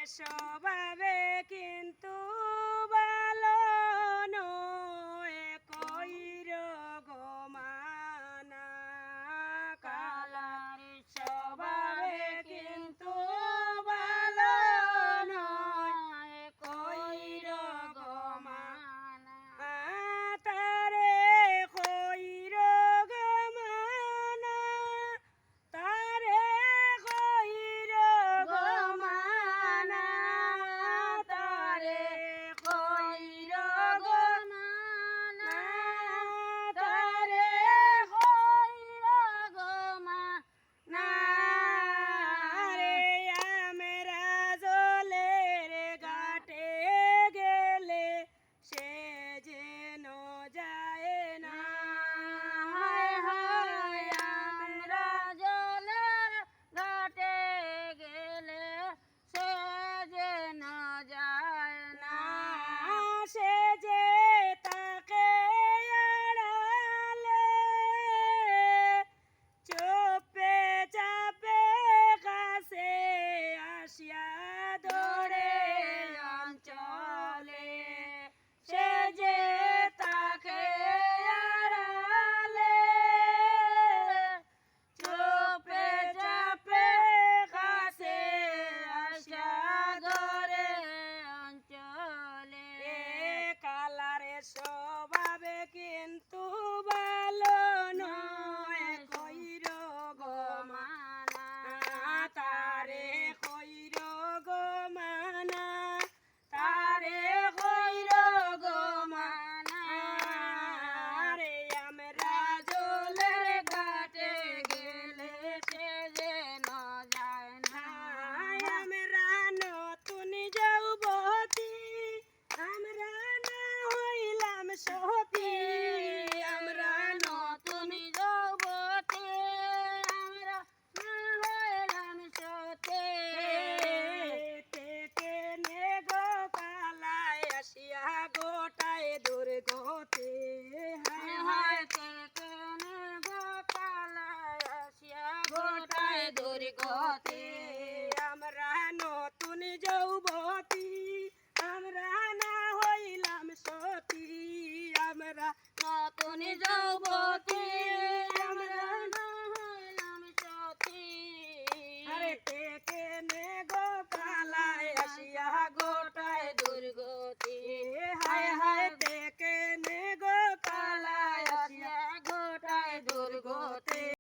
স্বভাবে কিন্তু ভালো নয় কইর গো মানা কালার স্বভাবে কিন্তু ভালো নয় কইর গো মানা তারে কইর গো মানা তারে কইর গো মানা তারে কইর গো মানা তারে কইর গো মানা রে আমরা জলের ঘাটে গেলে সে যেন যায় না হায় হায় আমরা জলের ঘাটে গেলে সে যেন যায় না সে যে তাকে আড়ালে চোপে চাপে কাছে আসিয়া ধরে অঞ্চলে সে যে তাকে আড়ালে চোপে চাপে কাছে আসিয়া ধরে অঞ্চলে কালারে স্বভাবে কিন্তু ভালো নয় কইর গো মানা তারে কইর গো মানা তারে কইর গো মানা রে আমরা জলের ঘাটে গেলে সে যেন যায় না আমরা নতুন যৌবতী আমরা না হইলাম সতী আমরা নতুন যৌবতী আমরা না হইলাম সতী থেকে নে গো কালায় আসিয়া গোটায় দুর্গতি হায় হায় থেকে নে গো কালায় আসিয়া গোটায় দুর্গতি